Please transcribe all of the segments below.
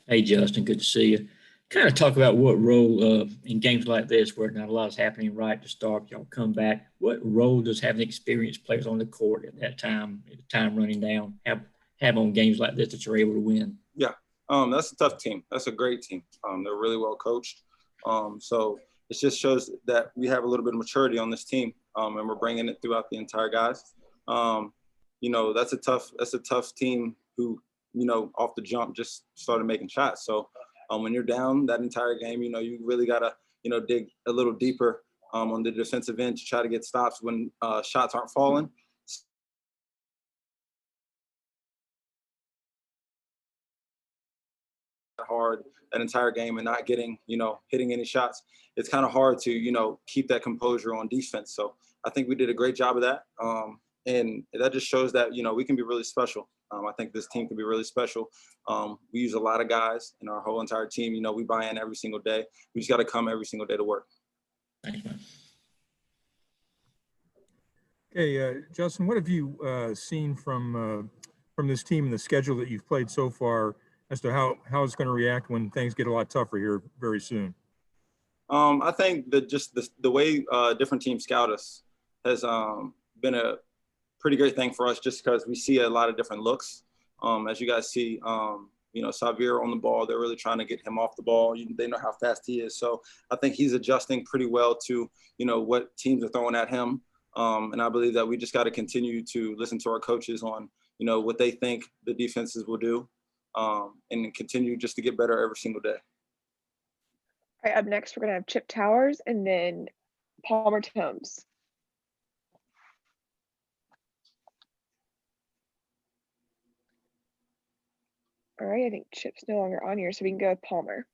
Hey, Justin, good to see you. Kind of talk about what role in games like this, where not a lot is happening right to start, y'all come back. What role does having experienced players on the court at that time, at the time running down, have on games like this that you're able to win? Yeah, that's a tough team. That's a great team. They're really well coached. So it just shows that we have a little bit of maturity on this team, and we're bringing it throughout the entire guys. Um, that's a tough team who off the jump just started making shots. So when you're down that entire game, you really gotta dig a little deeper on the defensive end to try to get stops when shots aren't falling. Hard that entire game and not getting, hitting any shots, it's kind of hard to, keep that composure on defense. So I think we did a great job of that. And that just shows that, we can be really special. I think this team can be really special. We use a lot of guys in our whole entire team. We buy in every single day. We just got to come every single day to work. Thanks, man. Hey, Justin, what have you seen from this team and the schedule that you've played so far as to how it's going to react when things get a lot tougher here very soon? I think that just the way different teams scout us has been a pretty great thing for us, just because we see a lot of different looks. As you guys see, Sahvir on the ball, they're really trying to get him off the ball. They know how fast he is. So I think he's adjusting pretty well to, what teams are throwing at him. And I believe that we just got to continue to listen to our coaches on, what they think the defenses will do, and continue just to get better every single day. All right, up next, we're going to have Chip Towers and then Palmer Tomes. All right, I think Chip's no longer on here, so we can go with Palmer.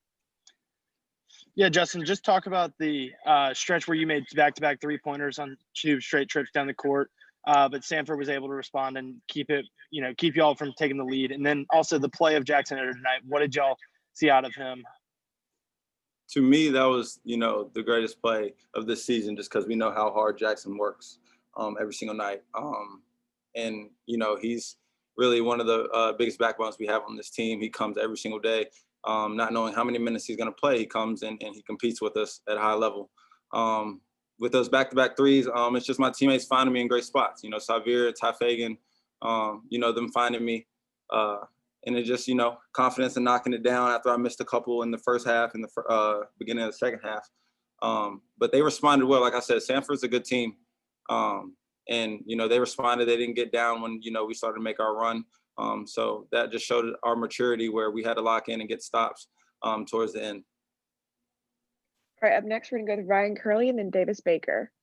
Yeah, Justin, just talk about the stretch where you made back-to-back three-pointers on 2 straight trips down the court, but Samford was able to respond and keep y'all from taking the lead. And then also the play of Jackson Etter tonight. What did y'all see out of him? To me, that was, the greatest play of this season, just because we know how hard Jackson works every single night. And, he's really one of the biggest backbones we have on this team. He comes every single day, not knowing how many minutes he's going to play. He comes in and he competes with us at a high level. With those back-to-back threes, it's just my teammates finding me in great spots. Sahvir, Ty Fagan, them finding me. And it just, confidence in knocking it down after I missed a couple in the first half and the beginning of the second half. But they responded well. Like I said, Samford's a good team. And, they responded. They didn't get down when, we started to make our run. So that just showed our maturity, where we had to lock in and get stops towards the end. All right, up next, we're going to go to Ryan Curley and then Davis Baker.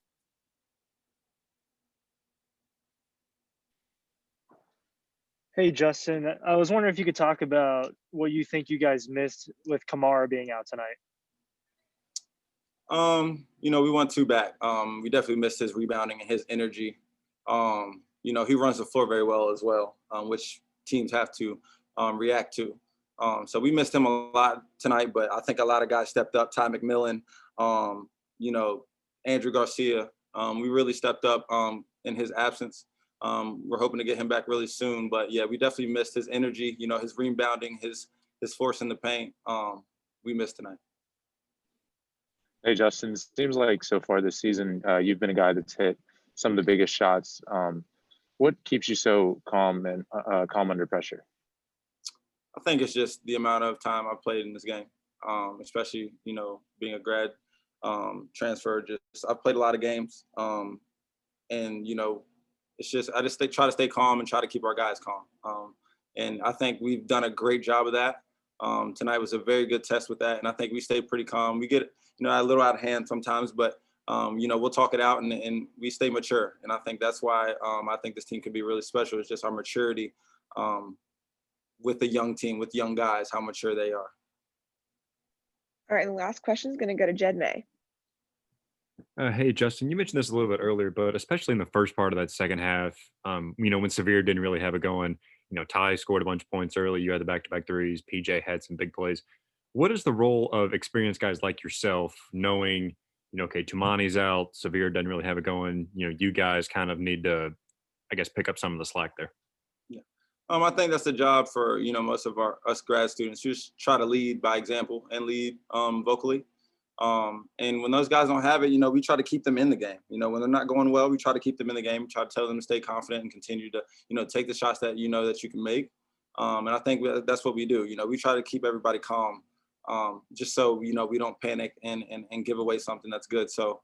Hey, Justin, I was wondering if you could talk about what you think you guys missed with Kamara being out tonight. We won 2 back. We definitely missed his rebounding and his energy. He runs the floor very well as well, which teams have to react to. So we missed him a lot tonight, but I think a lot of guys stepped up. Ty McMillan, Andrew Garcia. We really stepped up in his absence. We're hoping to get him back really soon, but yeah, we definitely missed his energy, his rebounding, his force in the paint. We missed tonight. Hey, Justin, it seems like so far this season, you've been a guy that's hit some of the biggest shots. What keeps you so calm and calm under pressure? I think it's just the amount of time I played in this game, especially, being a grad transfer. I've played a lot of games, and, it's just I try to stay calm and try to keep our guys calm. And I think we've done a great job of that. Tonight was a very good test with that, and I think we stayed pretty calm. We get a little out of hand sometimes, but we'll talk it out and we stay mature. And I think that's why I think this team can be really special. It's just our maturity with the young team, with young guys, how mature they are. All right, and the last question is going to go to Jed May. Hey, Justin, you mentioned this a little bit earlier, but especially in the first part of that second half, when Sahvir didn't really have it going, Ty scored a bunch of points early. You had the back-to-back threes. PJ had some big plays. What is the role of experienced guys like yourself, knowing, okay, Tumani's out, Sahvir doesn't really have it going, you guys kind of need to, I guess, pick up some of the slack there? Yeah. I think that's the job for, most of us grad students. Just try to lead by example and lead vocally. And when those guys don't have it, we try to keep them in the game. When they're not going well, we try to keep them in the game. We try to tell them to stay confident and continue to, take the shots that that you can make. And I think that's what we do. We try to keep everybody calm, just so we don't panic and give away something that's good. So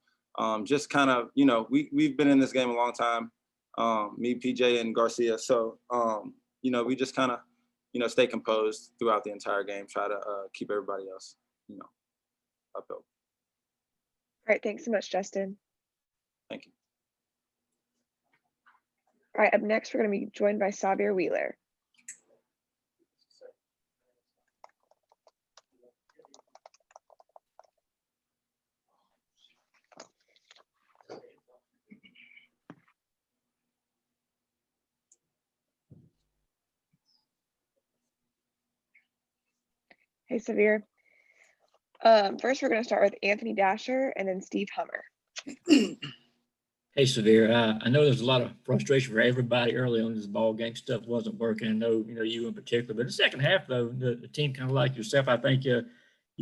just kind of, we've been in this game a long time. Me, PJ, and Garcia. So we just kind of, stay composed throughout the entire game. Try to keep everybody else, uphill. All right, thanks so much, Justin. Thank you. All right, up next, we're going to be joined by Sahvir Wheeler. Hey, Sahvir. First, we're going to start with Anthony Dasher and then Steve Hummer. Hey, Sahvir, I know there's a lot of frustration for everybody early on. This ball game stuff wasn't working. I know, you in particular. But the second half, though, the team kind of like yourself. I think you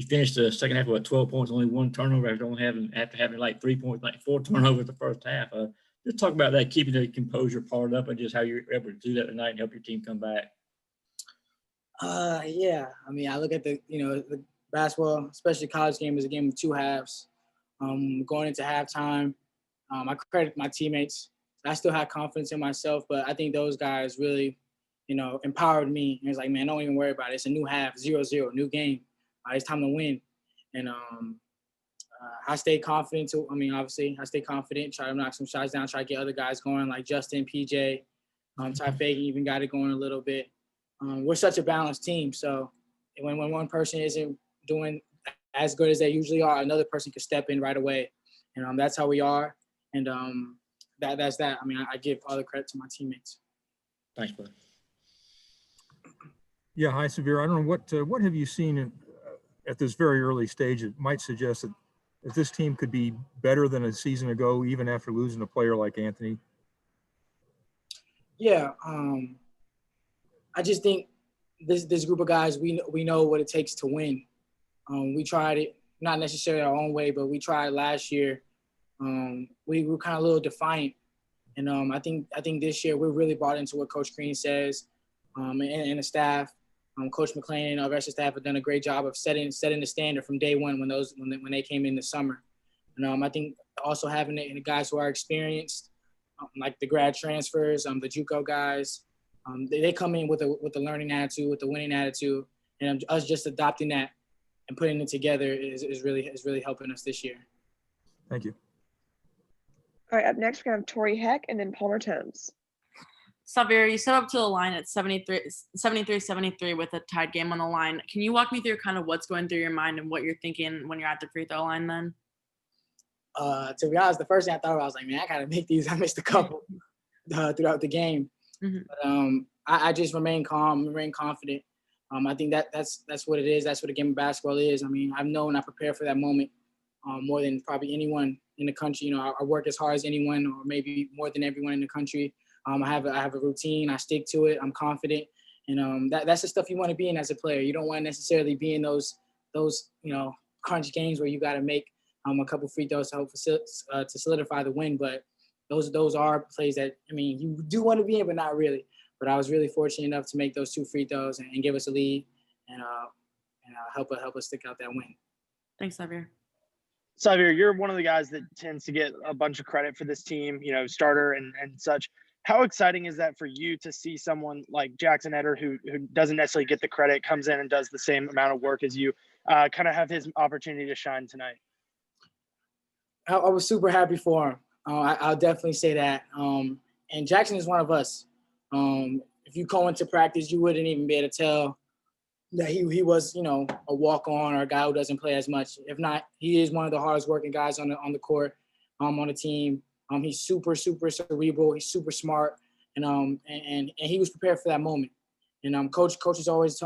finished the second half with 12 points, only one turnover after having like 3 points, like 4 turnovers the first half. Just talk about that, keeping the composure part up, and just how you're able to do that tonight and help your team come back. Yeah. I mean, I look at the basketball, especially college game, is a game of two halves. Going into halftime, I credit my teammates. I still had confidence in myself, but I think those guys really, empowered me. And it's like, man, don't even worry about it. It's a new half, 0-0, new game. It's time to win. And I stayed confident too. I mean, obviously, I stayed confident, try to knock some shots down, try to get other guys going like Justin, PJ, Ty Fagan even got it going a little bit. We're such a balanced team. So when one person isn't doing as good as they usually are, another person can step in right away. And that's how we are. And that's that. I mean, I give all the credit to my teammates. Thanks, brother. Yeah, hi, Sahvir. I don't know what have you seen at this very early stage that might suggest that this team could be better than a season ago, even after losing a player like Anthony? Yeah, I just think this group of guys, we know what it takes to win. We tried it, not necessarily our own way, but we tried last year. We were kind of a little defiant, and I think this year we're really bought into what Coach Green says, and the staff. Coach McClain and our rest of the staff have done a great job of setting the standard from day one when they came in the summer. And I think also having the guys who are experienced, like the grad transfers, the JUCO guys, they come in with a learning attitude, with a winning attitude, and us just adopting that and putting it together is really helping us this year. Thank you. All right, up next, we're going to have Tori Heck and then Palmer Tones. Sahvir, you set up to the line at 73-73 with a tied game on the line. Can you walk me through kind of what's going through your mind and what you're thinking when you're at the free throw line then? To be honest, the first thing I thought about, I was like, man, I got to make these. I missed a couple throughout the game. Mm-hmm. But I just remain calm, remain confident. I think that's what it is. That's what a game of basketball is. I mean, I've known I prepare for that moment more than probably anyone in the country. I work as hard as anyone, or maybe more than everyone in the country. I have a routine. I stick to it. I'm confident, and that's the stuff you want to be in as a player. You don't want to necessarily be in those crunch games where you got to make a couple free throws to help to solidify the win. But those are plays that, I mean, you do want to be in, but not really. But I was really fortunate enough to make those 2 free throws and give us a lead, and help us stick out that win. Thanks, Sahvir. Sahvir, you're one of the guys that tends to get a bunch of credit for this team, starter and such. How exciting is that for you to see someone like Jackson Eder, who doesn't necessarily get the credit, comes in and does the same amount of work as you, kind of have his opportunity to shine tonight? I was super happy for him. I'll definitely say that. And Jackson is one of us. If you go into practice, you wouldn't even be able to tell that he was, a walk-on or a guy who doesn't play as much. If not, he is one of the hardest working guys on the court, on the team. He's super, super cerebral. He's super smart, and he was prepared for that moment. And coach is always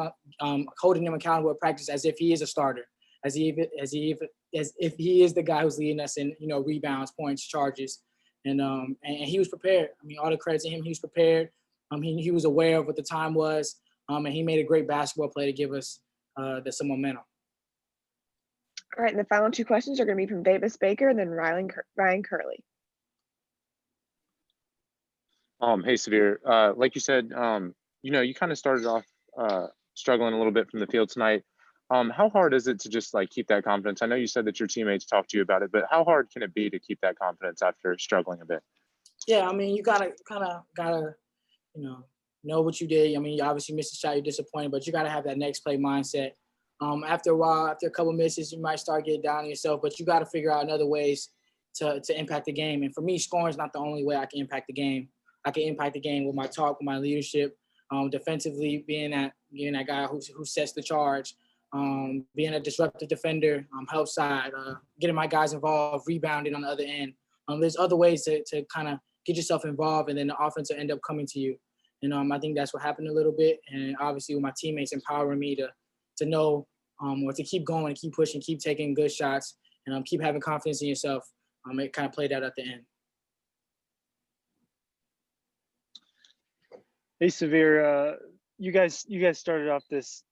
holding him accountable at practice as if he is a starter, as if he is the guy who's leading us in rebounds, points, charges, and he was prepared. I mean, all the credit to him. He was prepared. He was aware of what the time was, and he made a great basketball play to give us some momentum. All right, and the final two questions are going to be from Davis Baker and then Ryan Curley. Hey, Sahvir, like you said, you kind of started off struggling a little bit from the field tonight. How hard is it to just like keep that confidence? I know you said that your teammates talked to you about it, but how hard can it be to keep that confidence after struggling a bit? Yeah, I mean, you gotta know what you did. I mean, you obviously missed a shot, you're disappointed, but you gotta have that next play mindset. After a while, after a couple misses, you might start getting down on yourself, but you gotta figure out other ways to impact the game. And for me, scoring is not the only way I can impact the game. I can impact the game with my talk, with my leadership, defensively, being that guy who sets the charge, being a disruptive defender, help side, getting my guys involved, rebounding on the other end. There's other ways to kind of get yourself involved, and then the offense will end up coming to you. And I think that's what happened a little bit. And obviously with my teammates empowering me to know or to keep going, keep pushing, keep taking good shots, and keep having confidence in yourself. It kind of played out at the end. Hey, Sahvir, you guys started off this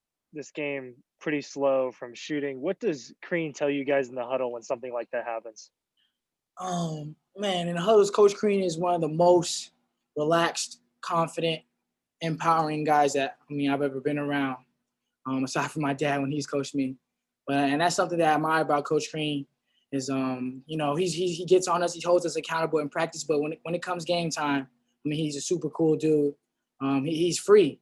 game pretty slow from shooting. What does Crean tell you guys in the huddle when something like that happens? Man, in the huddles, Coach Crean is one of the most relaxed, confident, empowering guys that I've ever been around. Aside from my dad when he's coached me, and that's something that I admire about Coach Crean is he gets on us, he holds us accountable in practice, but when it comes game time, he's a super cool dude. He's free.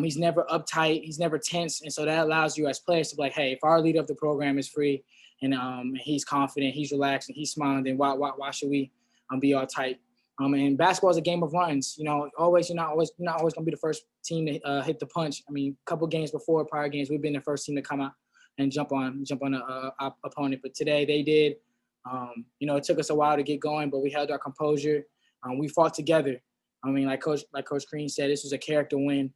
He's never uptight. He's never tense. And so that allows you as players to be like, hey, if our leader of the program is free and he's confident, he's relaxed, and he's smiling, then why should we be all tight? And basketball is a game of runs. You're not always going to be the first team to hit the punch. A couple games before, prior games, we've been the first team to come out and jump on an opponent. But today they did. It took us a while to get going, but we held our composure. We fought together. Like Coach Crean said, this was a character win.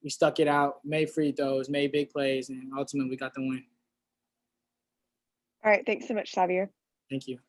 We stuck it out, made free throws, made big plays, and ultimately we got the win. All right, thanks so much, Sahvir. Thank you.